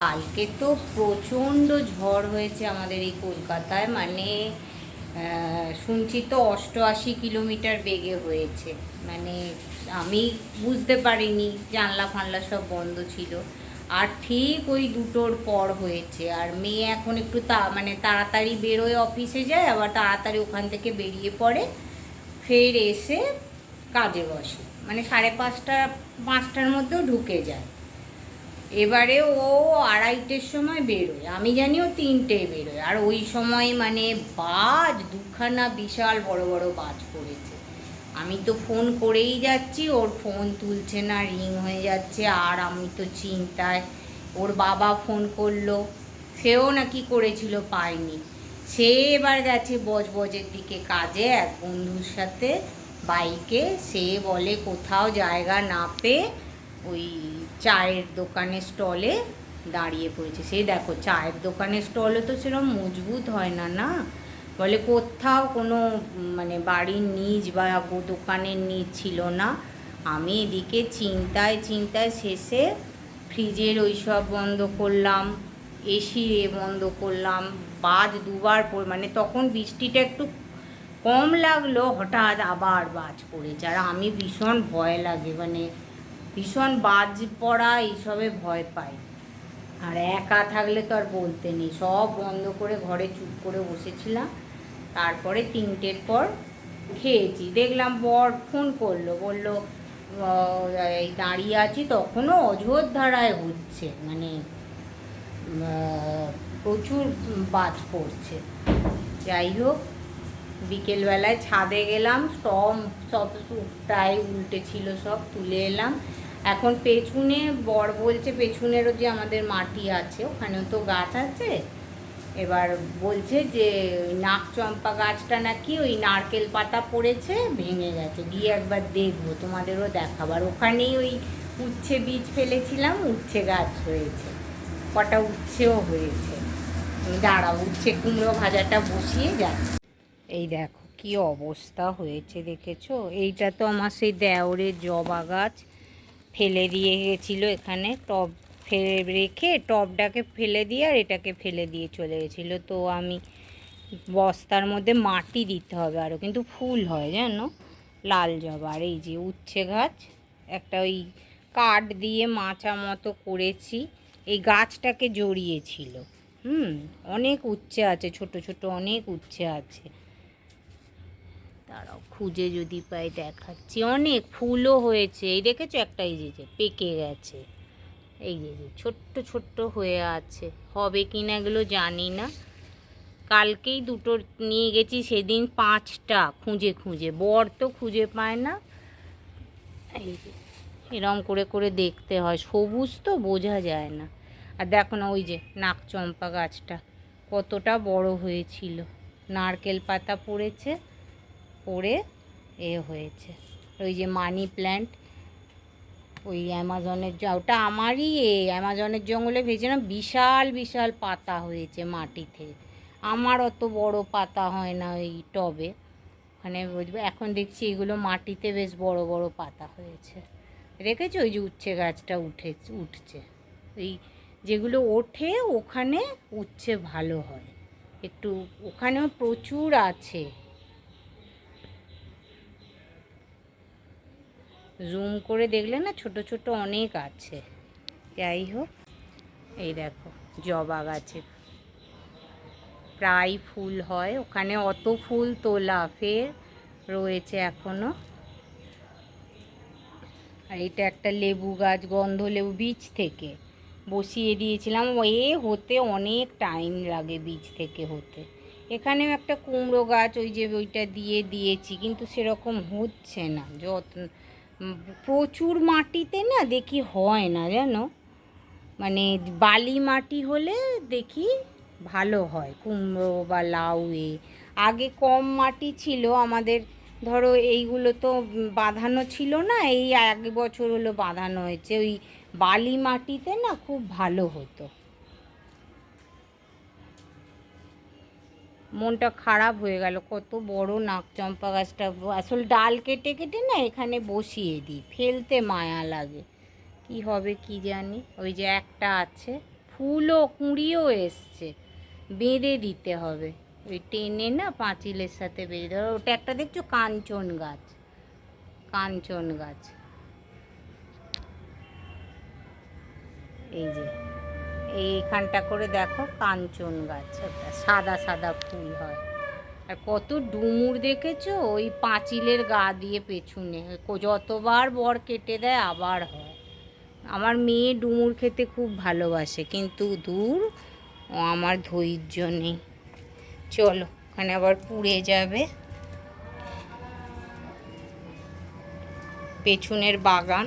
কালকে তো প্রচণ্ড ঝড় হয়েছে আমাদের এই কলকাতায়, মানে শুনছি তো 88 কিলোমিটার বেগে হয়েছে। মানে আমি বুঝতে পারিনি, জানলা ফানলা সব বন্ধ ছিল। আর ঠিক ওই 2টোর পর হয়েছে। আর মেয়ে এখন একটু মানে তাড়াতাড়ি বেরোয়, অফিসে যায়, আবার তাড়াতাড়ি ওখান থেকে বেরিয়ে পড়ে, ফের এসে কাজে বসে, মানে 5:30-5টার মধ্যেও ঢুকে যায়। এবারে ও 2:30-টের সময় বেরোয়, আমি জানি ও 3টেয় বেরোয়। আর ওই সময় মানে বাজ দুখানা বিশাল বড় বড় বাজ পড়েছে। আমি তো ফোন করেই যাচ্ছি, ওর ফোন তুলছে না, রিং হয়ে যাচ্ছে। আর আমি তো চিন্তায়। ওর বাবা ফোন করলো, সেও নাকি করেছিল, পায়নি। সে এবার গেছে বজবজের দিকে কাজে এক বন্ধুর সাথে বাইকে। সে বলে কোথাও জায়গা না পেয়ে ওই চায়ের দোকানের স্টলে দাঁড়িয়ে পড়েছে। সেই দেখো, চায়ের দোকানের স্টলে তো সেরকম মজবুত হয় না, না বলে কোথাও কোনো মানে বাড়ির নিচ বা দোকানের নিচ ছিল না। আমি এদিকে চিন্তায় চিন্তায় শেষে ফ্রিজের ওই সব বন্ধ করলাম, এসি বন্ধ করলাম। বাজ দুবার মানে তখন বৃষ্টিটা একটু কম লাগলো, হঠাৎ আবার বাজ পড়েছে। আর আমি ভীষণ ভয় লাগে, মানে ভীষণ বাজ পড়া এইসবে ভয় পাই। আর একা থাকলে তো আর বলতে নেই, সব বন্ধ করে ঘরে চুপ করে বসেছিলাম। তারপরে 3টের পর খেয়েছি, দেখলাম বর ফোন করলো, বললো এই দাঁড়িয়ে আছি, তখনও অঝোরধারায় হচ্ছে, মানে প্রচুর বাজ পড়ছে। যাই হোক, বিকেলবেলায় ছাদে গেলাম, সব প্রায় উল্টে ছিল, সব তুলে এলাম। এখন পেছনে বর বলছে, পেছনেরও যে আমাদের মাটি আছে ওখানেও তো গাছ আছে, এবার বলছে যে নাকচম্পা গাছটা নাকি ওই নারকেল পাতা পড়েছে, ভেঙে গেছে, গিয়ে একবার দেখবো, তোমাদেরও দেখাবার। ওখানেই ওই উচ্ছে বীজ ফেলেছিলাম, উচ্ছে গাছ হয়েছে, কটা উচ্ছেও হয়েছে। দাঁড়াও, উচ্ছে কুমড়ো ভাজাটা বসিয়ে যাচ্ছে। এই দেখো কি অবস্থা হয়েছে, দেখেছো? এইটা তো আমার সেই দেওরের জবা গাছ, ফেলে দিয়ে গেছিলো এখানে, টব ফেলে রেখে টবটাকে ফেলে দিয়ে আর এটাকে ফেলে দিয়ে চলে গেছিলো। তো আমি বস্তার মধ্যে মাটি দিতে হবে আরও, কিন্তু ফুল হয় জানো, লাল জবা। আর এই যে উচ্ছে গাছ, একটা ওই কাঠ দিয়ে মাচা মতো করেছি, এই গাছটাকে জড়িয়েছিল। অনেক উচ্ছে আছে, ছোট ছোট অনেক উচ্ছে আছে। দাঁড়াও, খুঁজে যদি পাই দেখাচ্ছি। অনেক ফুলও হয়েছে, এই দেখেছো একটা, এই যে পেকে গেছে, এই যে ছোট্ট ছোট্ট হয়ে আছে। হবে কি না এগুলো জানি না। কালকেই 2টো নিয়ে গেছি, সেদিন 5টা খুঁজে খুঁজে, বর তো খুঁজে পায় না। এই যে এরম করে করে দেখতে হয়, সবুজ তো বোঝা যায় না। আর দেখো না, ওই যে নাকচম্পা গাছটা কতটা বড় হয়েছিল, নারকেল পাতা পড়েছে, পড়ে হয়েছে। ওই যে মানি প্ল্যান্ট, ওই অ্যামাজনের, ওটা আমারই অ্যামাজনের জঙ্গলে ভেবেছিলাম, বিশাল বিশাল পাতা হয়েছে মাটিতে। আমার অত বড় পাতা হয় না ওই টবে, ওখানে বুঝবে। এখন দেখছি এগুলো মাটিতে বেশ বড় বড় পাতা হয়েছে। রেখেছো ওই যে উচ্ছে গাছটা উঠছে, এই যেগুলো ওঠে ওখানে উচ্ছে ভালো হয় একটু, ওখানেও প্রচুর আছে। জুম করে দেখলে না ছোট ছোট অনেক আছে। যাই হোক, এই দেখো জবা গাছে প্রায় ফুল হয়, ওখানে অত ফুল তোলা, ফের রয়েছে এখনো। আর এটা একটা লেবু গাছ, গন্ধ লেবু, বীজ থেকে বসিয়ে দিয়েছিলাম। হতে অনেক টাইম লাগে বীজ থেকে হতে। এখানেও একটা কুমড়ো গাছ, ওই যে ওইটা দিয়েছি, কিন্তু সেরকম হচ্ছে না। প্রচুর মাটিতে না দেখি হয় না, জানো, মানে বালি মাটি হলে দেখি ভালো হয় কুমড়ো বা লাউ। আগে কম মাটি ছিল আমাদের, ধরো এইগুলো তো বাঁধানো ছিল না, এই 1 বছর হলো বাঁধানো হয়েছে। ওই বালি মাটিতে না খুব ভালো হতো। মনটা খারাপ হয়ে গেল, কত বড় নাকচম্পা গাছটা, আসলে ডাল কেটে কেটে না এখানে বসিয়ে দিই, ফেলতে মায়া লাগে। কি হবে কি জানি। ওই যে একটা আছে, ফুলও কুঁড়িও এসছে, বেঁধে দিতে হবে, ওই টেনে না পাঁচিলের সাথে বেঁধে দেওয়া। ওটা একটা দেখছো কাঞ্চন গাছ, কাঞ্চন গাছ, এই যে এইখানটা করে দেখো কাঞ্চন গাছ, ওটা সাদা সাদা ফুল হয়। আর কত ডুমুর দেখেছো ওই পাঁচিলের গা দিয়ে পেছনে, যতবার বর কেটে দেয় আবার হয়। আমার মেয়ে ডুমুর খেতে খুব ভালোবাসে, কিন্তু দূর ও আমার ধৈর্য নেই। চলো, ওখানে আবার পুড়ে যাবে। পেছনের বাগান,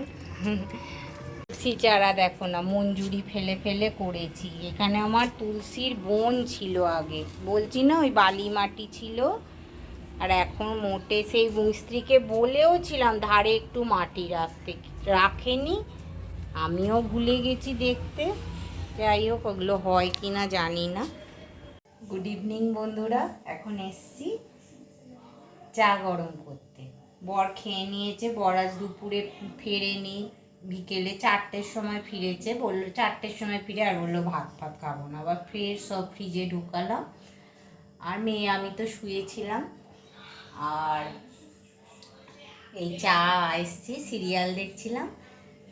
তুলসী চারা দেখো না, মঞ্জুরি ফেলে ফেলে করেছি। এখানে আমার তুলসীর বন ছিল আগে, বলছি না ওই বালি মাটি ছিল। আর এখন মোটে সেই মিস্ত্রিকে বলেও ছিলাম ধারে একটু মাটি রাখতে, রাখেনি, আমিও ভুলে গেছি দেখতে। যাই হোক, ওগুলো হয় কি না জানি না। গুড ইভিনিং বন্ধুরা, এখন এসছি চা গরম করতে। বর খেয়ে নিয়েছে, বর আজ দুপুরে ফেরেনি, বিকেলে 4টের সময় ফিরেছে, বললো 4টের সময় ফিরে, আর বললো ভাত ফাত খাবো না। আবার ফের সব ফ্রিজে ঢুকালাম। আর মেয়ে আমি তো শুয়েছিলাম, আর এই চা এসছি, সিরিয়াল দেখছিলাম,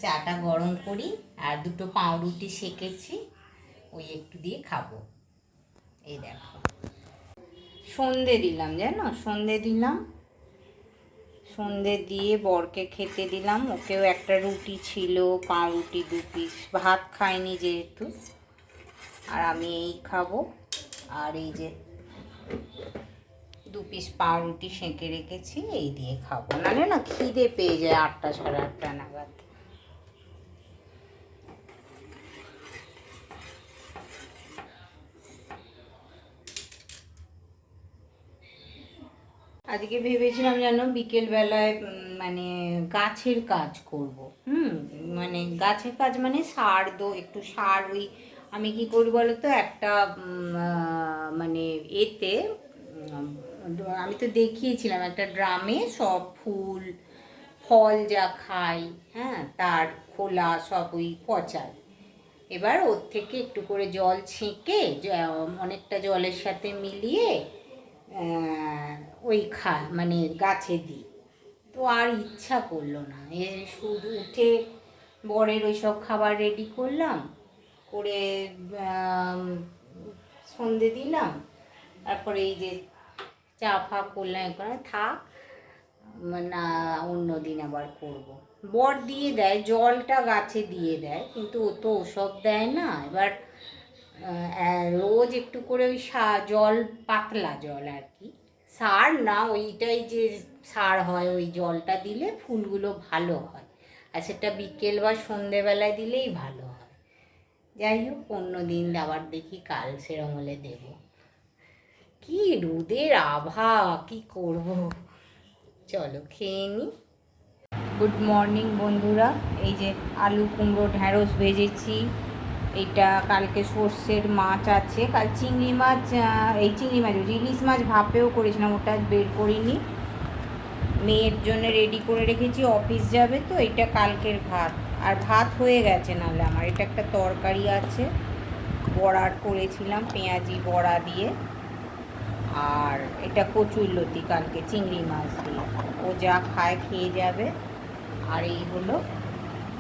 চাটা গরম করি, আর দুটো পাউরুটি সেকেছি, ওই একটু দিয়ে খাবো। এই দেখো, সন্ধে দিলাম, জানো, সন্ধে দিলাম, সন্ধে দিয়ে বরকে খেতে দিলাম। ওকেও একটা রুটি ছিল, পাউরুটি 2 পিস, ভাত খাইনি যেহেতু, আর আমি এই খাবো। আর এই যে 2 পিস পাউরুটি সেঁকে রেখেছি, এই দিয়ে খাবো, নাহলে না খিদে পেয়ে যায় 8টা সাড়ে 8টা নাগাদ। আজকে ভেবেছিলাম জানো বিকেলবেলায় মানে গাছের কাজ করব। মানে গাছের কাজ মানে সার একটু সার, ওই আমি কি করি বলো তো, একটা মানে এতে আমি তো দেখিয়েছিলাম, একটা ড্রামে সব ফুল ফল যা খাই, হ্যাঁ, তার খোলা সব ওই পচাই। এবার ওর থেকে একটু করে জল ছেঁকে অনেকটা জলের সাথে মিলিয়ে ওই মানে গাছে দিই। তো আর ইচ্ছা করলো না, শুধু উঠে বরের ওই সব খাবার রেডি করলাম, করে সন্ধে দিলাম, তারপরে এই যে চা ফা করলাম, এখানে থাক, না অন্য দিন আবার করব। বর দিয়ে দেয়, জলটা গাছে দিয়ে দেয়, কিন্তু ও তো ওসব দেয় না। এবার রোজ একটু করে ওই জল, পাতলা জল আর কি, সার না, ওইটাই যে সার হয়, ওই জলটা দিলে ফুলগুলো ভালো হয়, আর সেটা বিকেল বা সন্ধেবেলায় দিলেই ভালো হয়। যাই হোক, অন্য দিন আবার দেখি, কাল সেরম হলে দেব। কি রোদের আভা, কি করব, চলো খেয়ে নি। গুড মর্নিং বন্ধুরা, এই যে আলু কুমড়ো ঢ্যাঁড়স ভেজেছি। এটা কালকে সর্ষের মাছ আছে, কাল চিংড়ি মাছ, এই চিংড়ি মাছ, ইলিশ মাছ ভাপেও করেছিলাম, ওটা বের করিনি। মেয়ের জন্য রেডি করে রেখেছি, অফিস যাবে তো। এটা কালকের ভাত, আর ভাত হয়ে গেছে নাহলে আমার। এটা একটা তরকারি আছে, বড়ার করেছিলাম পেঁয়াজি বড়া দিয়ে, আর এটা কচুরলতি কালকে চিংড়ি মাছ দিয়ে, ও যা খায় খেয়ে যাবে। আর এই হলো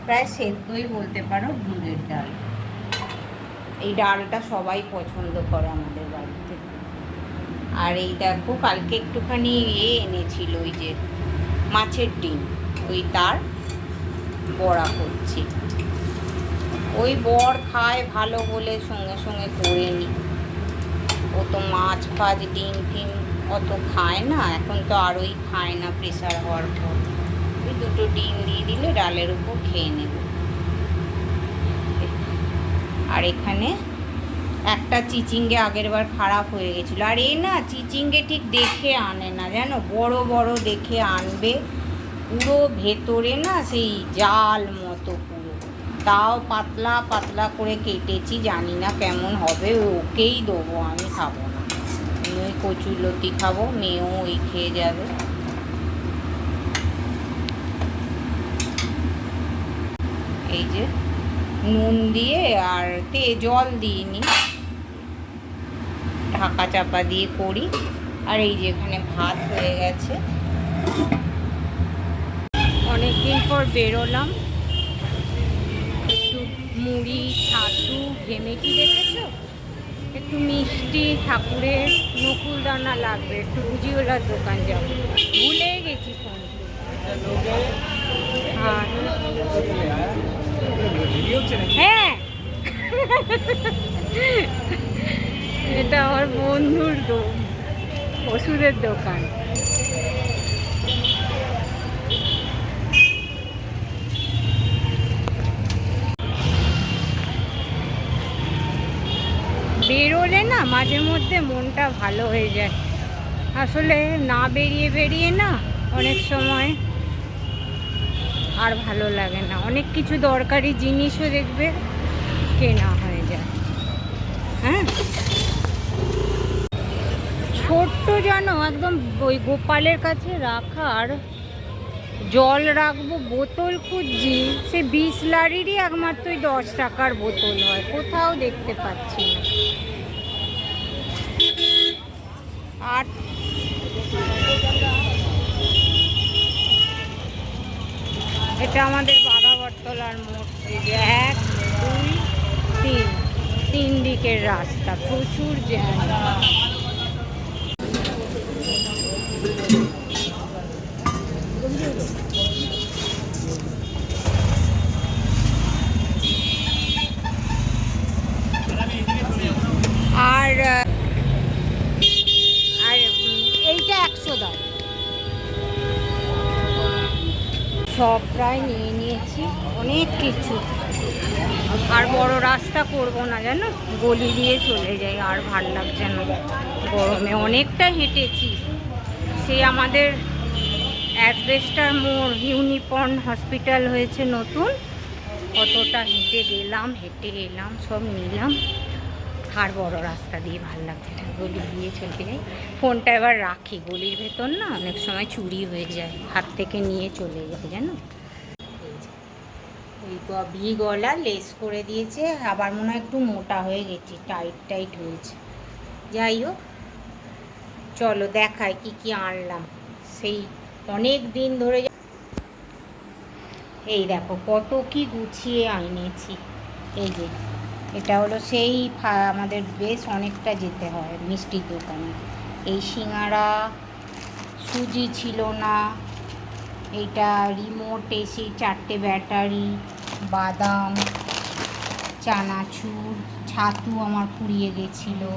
প্রায় সেদ্ধই বলতে পারো মুগের ডাল। এই ডালটা সবাই পছন্দ করে আমাদের বাড়িতে। আর এই দেখো, কালকে একটুখানি এনেছিল, ওই যে মাছের ডিম, ওই তার বড়া করছি। ওই বর খায় ভালো বলে সঙ্গে সঙ্গে করে নি। ও তো মাছ ফাছ ডিম ফিম অত খায় না, এখন তো আরোই খায় না প্রেশার হওয়ার পর। ওই 2টো ডিম দিয়ে দিলে ডালের উপর খেয়ে নেবে। আর এখানে একটা চিচিঙ্গে আগের বার খারাপ হয়ে গেছিলো, আর না চিচিঙ্গে ঠিক দেখে আনে না, জানো, বড় বড় দেখে আনবে, পুরো ভেতরে না সেই জাল মতো পুরো। তাও পাতলা পাতলা করে কেটেছি, জানি না কেমন হবে, ওকেই দেবো, আমি খাবো না। আমি ওই কচুরলতি খাবো, মেয়েও ওই খেয়ে যাবে। এই যে নুন দিয়ে আর জল দিইনি, ঢাকা চাপা দিয়ে করি। আর এই যে এখানে ভাত হয়ে গেছে। অনেকদিন পর বেরোলাম, একটু মুড়ি ছাতু ঘেমেটি দেখেছো, একটু মিষ্টি, ঠাকুরের নকুলদানা লাগবে, একটু ভুজিওলার দোকান যাব, ভুলে গেছি ফোন। হ্যাঁ এটা আমার বন্ধুর ওষুধের দোকান। বেরোলে না মাঝে মধ্যে মনটা ভালো হয়ে যায়, আসলে না বেরিয়ে বেরিয়ে না অনেক সময় আর ভালো লাগে না, অনেক কিছু দরকারি জিনিসও দেখবে কেনা হয়ে যায়। হ্যাঁ, ছোট্ট জানো একদম ওই গোপালের কাছে রাখার জল রাখবো বোতল খুঁজছি, সে বিসলারিরই একমাত্র 10 টাকার বোতল হয়, কোথাও দেখতে পাচ্ছি না। আর এটা আমাদের বাঘাবরতলার মোড়, এই যে 1 2 3 তিন দিকের রাস্তা, প্রচুর জ্যাম। আর আর এইটা 100 দাও। সব প্রায় নিয়ে নিয়েছি, অনেক কিছু। আর বড় রাস্তা করব না জানো, গলি দিয়ে চলে যাই, আর ভাল লাগছে না গরমে, অনেকটা হেঁটেছি। সেই আমাদের অ্যাসবেস্টার মোড় ইউনিপর্ন হসপিটাল হয়েছে নতুন, কতটা হেঁটে গেলাম, হেঁটে এলাম, সব নিলাম। আর বড় রাস্তা দিয়ে ভাল লাগছে না, গলি দিয়ে চলে যাই। ফোনটা এবার রাখি, গলির ভেতর না অনেক সময় চুরি হয়ে যায়, হাত থেকে নিয়ে চলে যায় জানো। ওই ভি গলা লেস করে দিয়েছে, আবার মনে হয় একটু মোটা হয়ে গেছি, টাইট টাইট হয়েছে। যাই হোক, চলো দেখাই কি কি আনলাম, সেই অনেক দিন ধরে। এই দেখো কত কি গুছিয়ে আনিয়েছি। এই যে এটা হলো সেই আমাদের বেশ অনেকটা যেতে হয় মিষ্টির দোকানে। এই সিঙ্গারা, সুজি ছিল না, এইটা রিমোট এসি, 4টে ব্যাটারি, বাদাম, চানাচুর, ছাতু আমার ফুরিয়ে গেছিলো,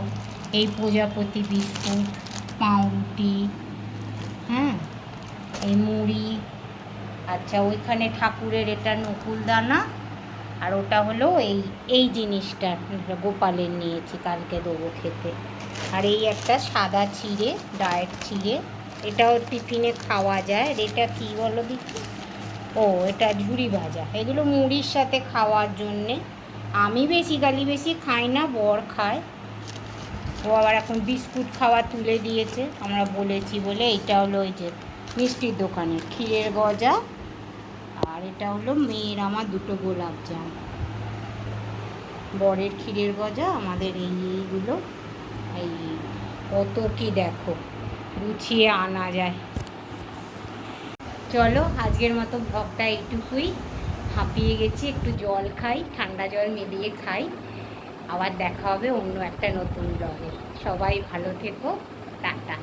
এই প্রজাপতি বিস্কুট, পাউরুটি, হ্যাঁ, এই মুড়ি। আচ্ছা, ওইখানে ঠাকুরের এটা নকুলদানা, আর ওটা হলো এই জিনিসটা গোপালের নিয়েছি, কালকে দেবো খেতে। আর এই একটা সাদা চিড়ে, ডায়েট চিড়ে, এটাও টিফিনে খাওয়া যায়। আর এটা কী বলো দেখি, ও এটা ঝুরি ভাজা, এগুলো মুড়ির সাথে খাওয়ার জন্যে। আমি বেশি খাই না, বর খায়, ও আবার এখন বিস্কুট খাওয়া তুলে দিয়েছে, আমরা বলেছি বলে। এইটা হলো ওই যে মিষ্টির দোকানে ক্ষীরের গজা, আর এটা হলো মেয়ের আমার 2টো গোলাপ জাম, বরের ক্ষীরের গজা, আমাদের এইগুলো। এই কত কি দেখো গুছিয়ে আনা যায়। চলো আজকের মতো ব্লগটা এইটুকুই, হাঁপিয়ে গেছি, একটু জল খাই, ঠান্ডা জল মিলিয়ে খাই। আবার দেখা হবে অন্য একটা নতুন ব্লগে। সবাই ভালো থেকো, টাটা।